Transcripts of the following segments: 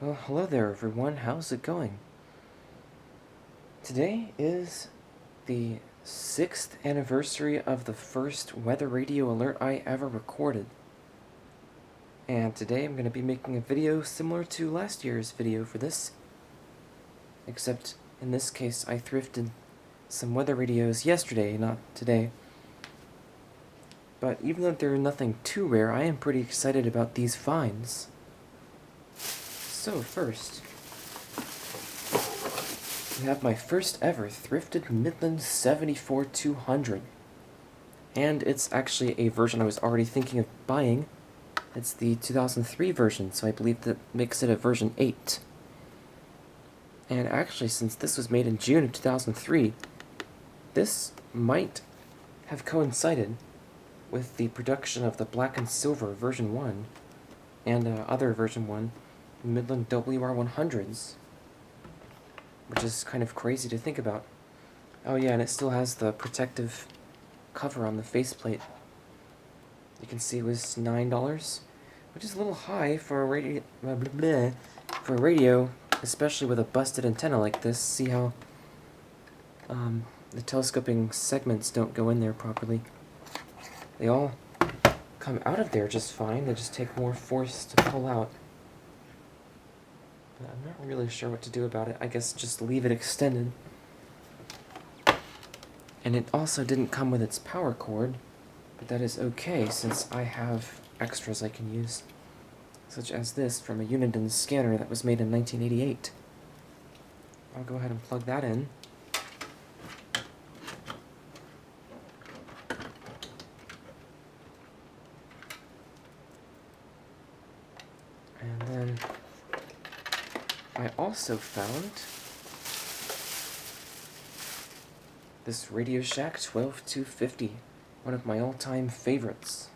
Well, hello there everyone, how's it going? Today is the 6th anniversary of the first weather radio alert I ever recorded. And today I'm going to be making a video similar to last year's video for this. Except, in this case, I thrifted some weather radios yesterday, not today. But even though they're nothing too rare, I am pretty excited about these finds. So first, we have my first ever thrifted Midland 74-200. And it's actually a version I was already thinking of buying. It's the 2003 version, so I believe that makes it a version 8. And actually, since this was made in June of 2003, this might have coincided with the production of the black and silver version 1 and other version 1 Midland WR100s, which is kind of crazy to think about. Oh yeah, and it still has the protective cover on the faceplate. You can see it was $9, which is a little high for a radio, especially with a busted antenna like this. See how the telescoping segments don't go in there properly. They all come out of there just fine, they just take more force to pull out. But I'm not really sure what to do about it. I guess just leave it extended. And it also didn't come with its power cord, but that is okay since I have extras I can use, such as this from a Uniden scanner that was made in 1988. I'll go ahead and plug that in. And then I also found this RadioShack 12250, one of my all-time favorites.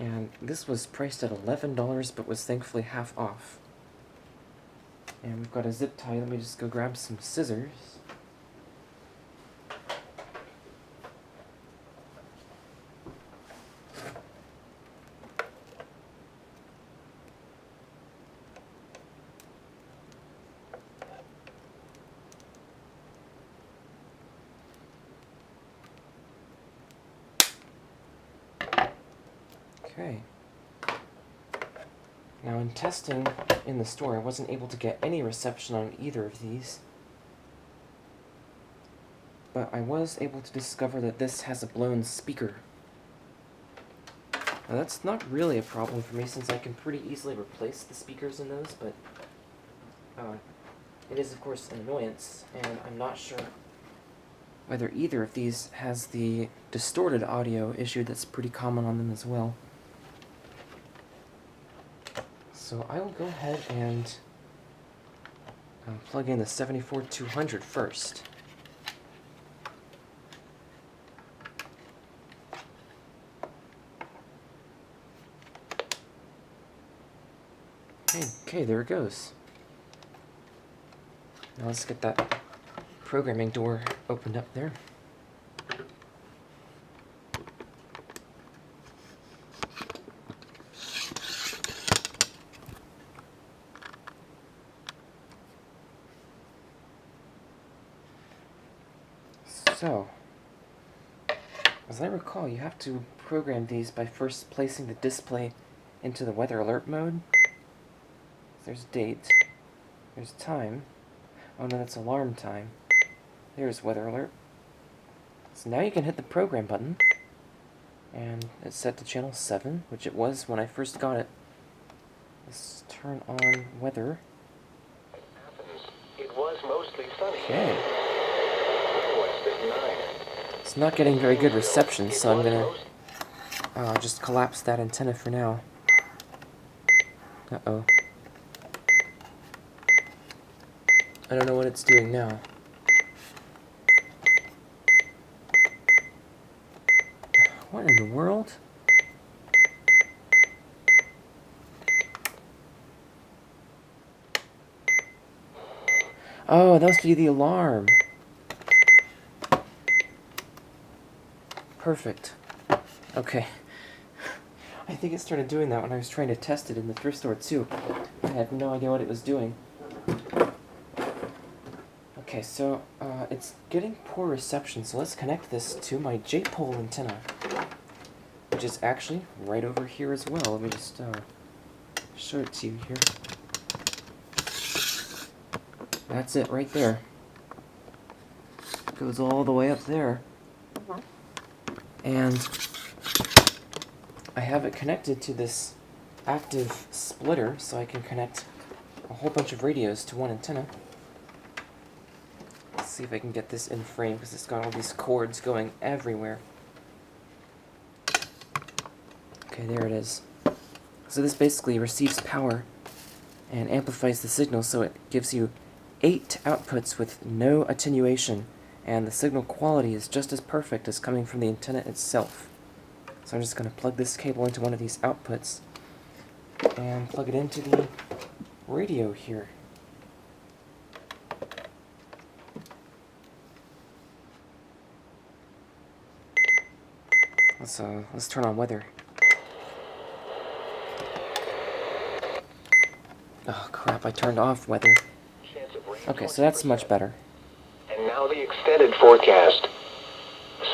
And this was priced at $11, but was thankfully half off. And we've got a zip tie. Let me just go grab some scissors. Okay. Now in testing in the store, I wasn't able to get any reception on either of these. But I was able to discover that this has a blown speaker. Now that's not really a problem for me since I can pretty easily replace the speakers in those, but it is of course an annoyance, and I'm not sure whether either of these has the distorted audio issue that's pretty common on them as well. So I will go ahead and plug in the 74-200 first. Okay, there it goes. Now let's get that programming door opened up there. So, as I recall, you have to program these by first placing the display into the weather alert mode. There's date, there's time. Oh no, that's alarm time. There's weather alert. So now you can hit the program button, and it's set to channel 7, which it was when I first got it. Let's turn on weather. It was mostly sunny. Okay. It's not getting very good reception, so I'm gonna just collapse that antenna for now. Uh-oh. I don't know what it's doing now. What in the world? Oh, that must be the alarm. Perfect. Okay. I think it started doing that when I was trying to test it in the thrift store too. I had no idea what it was doing. Okay, so it's getting poor reception, so let's connect this to my J-pole antenna, which is actually right over here as well. Let me just show it to you here. That's it right there. It goes all the way up there. And I have it connected to this active splitter, so I can connect a whole bunch of radios to one antenna. Let's see if I can get this in frame, because it's got all these cords going everywhere. Okay, there it is. So this basically receives power and amplifies the signal, so it gives you 8 outputs with no attenuation, and the signal quality is just as perfect as coming from the antenna itself. So I'm just going to plug this cable into one of these outputs and plug it into the radio here. Let's turn on weather. Oh crap, I turned off weather. Okay, so that's much better. And now the extended forecast.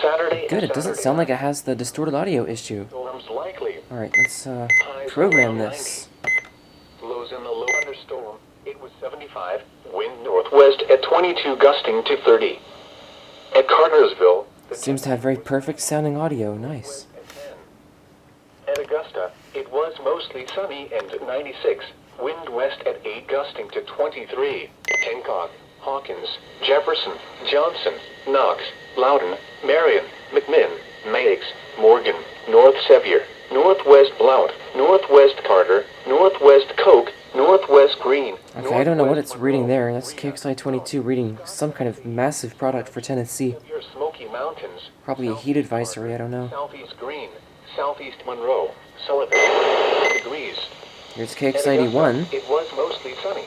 Saturday. Good, it doesn't sound like it has the distorted audio issue. Storms likely. Alright, let's program this. Lows in the low thunderstorm. It was 75. Wind northwest at 22, gusting to 30. At Cartersville. Seems to have very perfect sounding audio. Nice. At Augusta, it was mostly sunny and 96. Wind west at 8, gusting to 23. Hancock, Hawkins, Jefferson, Johnson, Knox, Loudon, Marion, McMinn, Meigs, Morgan, North Sevier, Northwest Blount, Northwest Carter, Northwest Coke, Northwest Green. Okay, I don't know what it's reading there. That's KXI-22 reading some kind of massive product for Tennessee. Smoky Mountains. Probably a heat advisory, I don't know. Southeast Green, Southeast Monroe, Sullivan, degrees. Here's KXI-81. It was mostly sunny.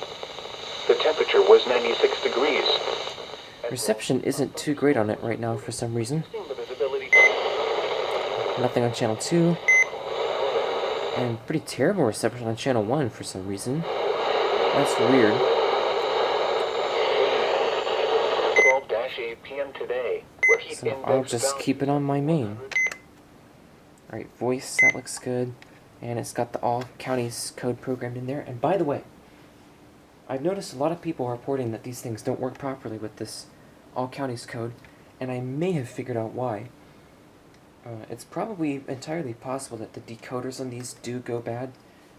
The temperature was 96 degrees. Reception isn't too great on it right now for some reason. Nothing on channel 2. And pretty terrible reception on channel 1 for some reason. That's weird. 12-8 p.m. today. So I'll just keep it on my main. Alright, voice, that looks good. And it's got the all counties code programmed in there. And by the way, I've noticed a lot of people reporting that these things don't work properly with this all counties code, and I may have figured out why. It's probably entirely possible that the decoders on these do go bad,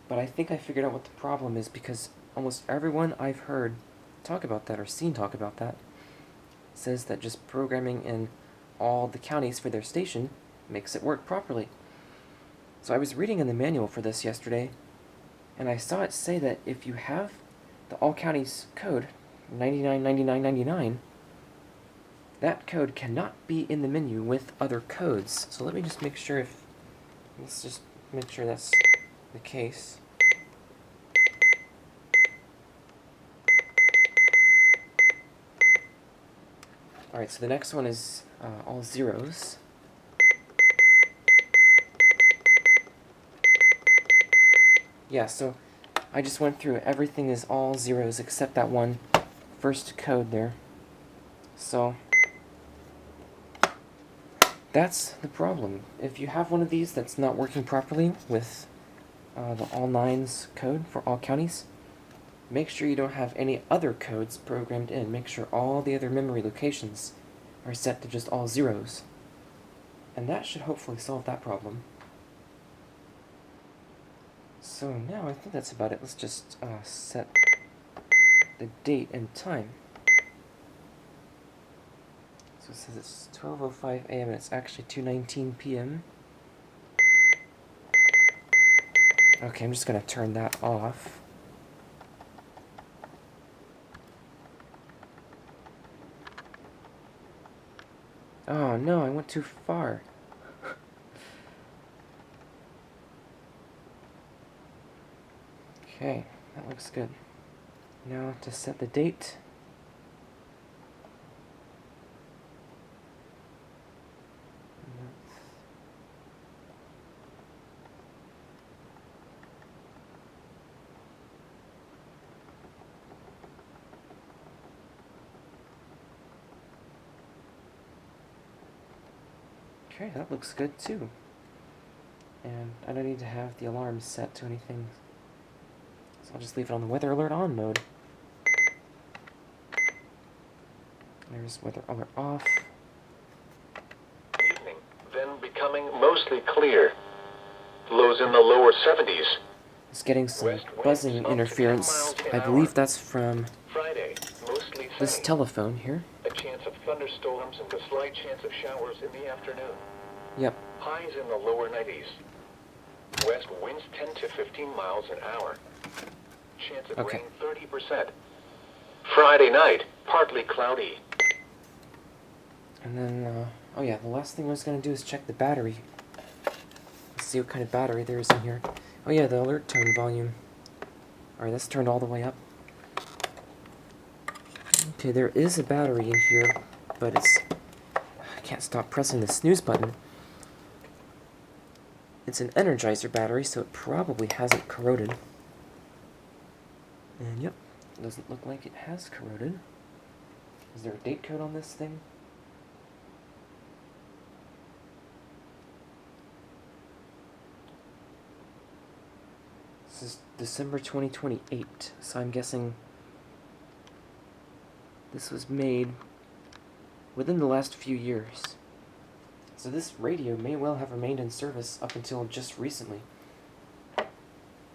but I think I figured out what the problem is, because almost everyone I've heard talk about that, or seen talk about that, says that just programming in all the counties for their station makes it work properly. So I was reading in the manual for this yesterday, and I saw it say that if you have the all counties code, 999999, that code cannot be in the menu with other codes. So let me just make sure let's just make sure that's the case. Alright, so the next one is all zeros. Yeah, so I just went through everything is all zeros except that one first code there. So that's the problem. If you have one of these that's not working properly with the all nines code for all counties, make sure you don't have any other codes programmed in. Make sure all the other memory locations are set to just all zeros. And that should hopefully solve that problem. So now I think that's about it. Let's just set the date and time. So it says it's 12:05 a.m. and it's actually 2:19 p.m. Okay, I'm just going to turn that off. Oh no, I went too far. Okay, that looks good. Now to set the date. Okay, that looks good too. And I don't need to have the alarm set to anything, so I'll just leave it on the weather alert on mode. There's weather alert off. Evening, then becoming mostly clear. Lows in the lower 70s. It's getting some West winds buzzing up to 10 interference. miles an I hour. believe that's from Friday, mostly this sunny. telephone here. A chance of thunderstorms and a slight chance of showers in the afternoon. Yep. Highs in the lower 90s. West winds 10 to 15 miles an hour. Chance of Okay. rain 30%. Friday night, partly cloudy. And then, oh yeah, the last thing I was going to do is check the battery. Let's see what kind of battery there is in here. Oh yeah, the alert tone volume. Alright, that's turned all the way up. Okay, there is a battery in here, but I can't stop pressing the snooze button. It's an Energizer battery, so it probably hasn't corroded. And yep, doesn't look like it has corroded. Is there a date code on this thing? This is December 2028, so I'm guessing this was made within the last few years. So this radio may well have remained in service up until just recently.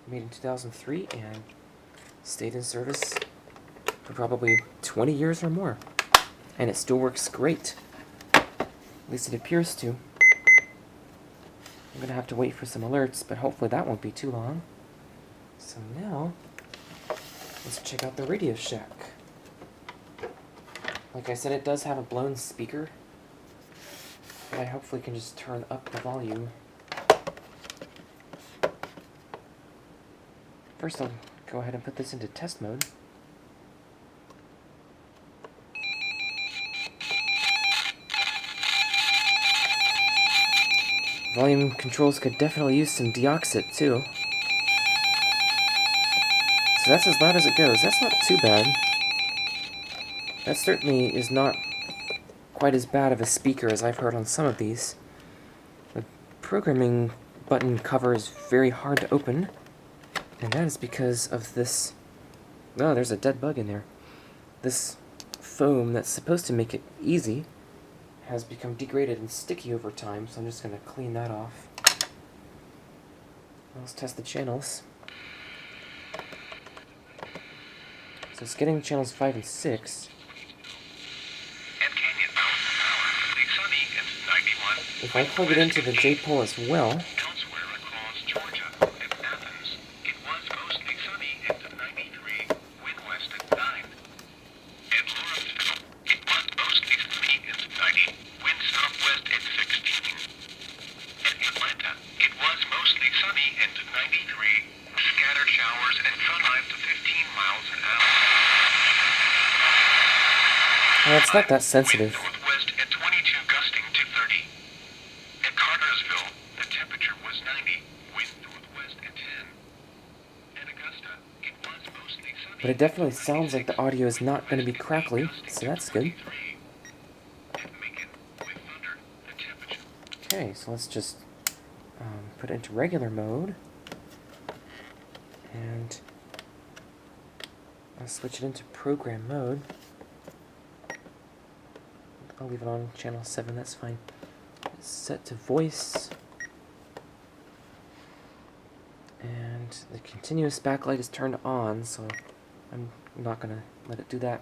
Made in 2003 and stayed in service for probably 20 years or more. And it still works great. At least it appears to. I'm going to have to wait for some alerts, but hopefully that won't be too long. So now, let's check out the RadioShack. Like I said, it does have a blown speaker, but I hopefully can just turn up the volume. First, I'll go ahead and put this into test mode. Volume controls could definitely use some deoxit too. So that's as loud as it goes. That's not too bad. That certainly is not quite as bad of a speaker as I've heard on some of these. The programming button cover is very hard to open, and that is because of this... Oh, there's a dead bug in there. This foam that's supposed to make it easy has become degraded and sticky over time, so I'm just going to clean that off. Let's test the channels. So it's getting channels 5 and 6. If I plug it into the J-pole as well, Elsewhere across Georgia and Athens, it was mostly sunny and 93, wind west at 9. At Lawrenceville, it was mostly sunny and 90, wind southwest at 16. At Atlanta, it was mostly sunny and 93, scattered showers and sunlight to 15 miles an hour. well, it's not that sensitive. Northwest at 22, gusting to 30. At Cartersville, the temperature was 90, wind northwest at 10. At Augusta, it was mostly sunny. But it definitely sounds like the audio is not going to be crackly, so that's good. At Macon, with thunder, the temperature. Okay, so let's just put it into regular mode. And I'll switch it into program mode. I'll leave it on channel 7, that's fine. It's set to voice. And the continuous backlight is turned on, so I'm not going to let it do that.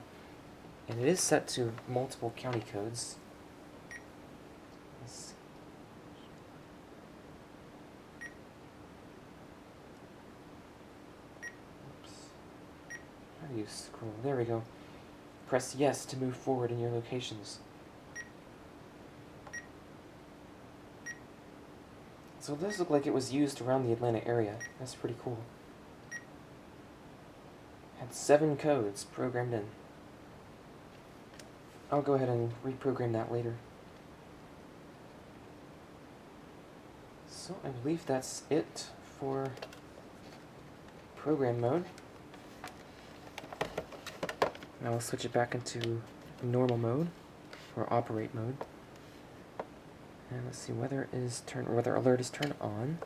And it is set to multiple county codes. Let's- Oops. How do you scroll? There we go. Press yes to move forward in your locations. So it does look like it was used around the Atlanta area. That's pretty cool. Had 7 codes programmed in. I'll go ahead and reprogram that later. So I believe that's it for program mode. Now I'll switch it back into normal mode, or operate mode. And let's see, weather alert is turned on.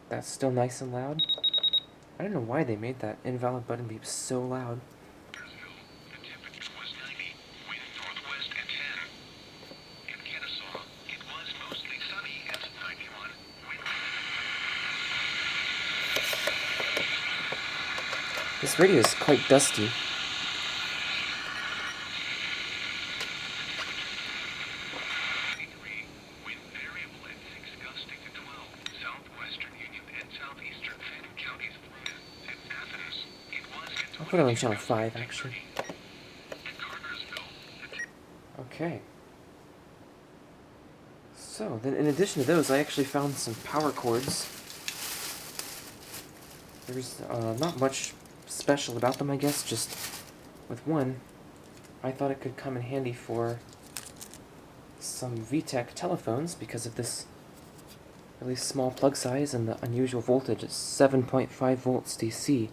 That's still nice and loud. I don't know why they made that invalid button beep so loud. The temperature was 90, wind northwest at 10. In Kennesaw, it was mostly sunny at 91, wind. This radio is quite dusty. Wind variable at 6 gusting to 12. Southwestern Union and southeastern Phantom counties, Florida. At Athens, it was at I'll put it on channel 5, actually. At Cartersville, Okay. So, then in addition to those, I actually found some power cords. There's not much special about them, I guess, just with one, I thought it could come in handy for some VTech telephones because of this really small plug size and the unusual voltage. It's 7.5 volts DC.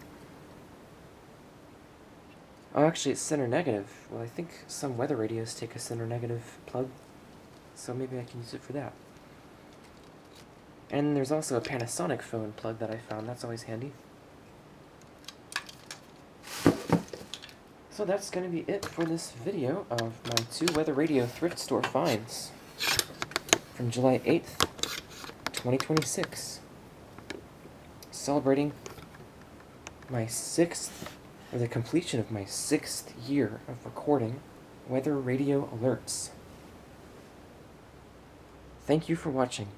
Oh, actually, it's center negative. Well, I think some weather radios take a center negative plug, so maybe I can use it for that. And there's also a Panasonic phone plug that I found. That's always handy. So that's going to be it for this video of my 2 weather radio thrift store finds from July 8th, 2026. Celebrating my 6th, or the completion of my 6th year of recording weather radio alerts. Thank you for watching.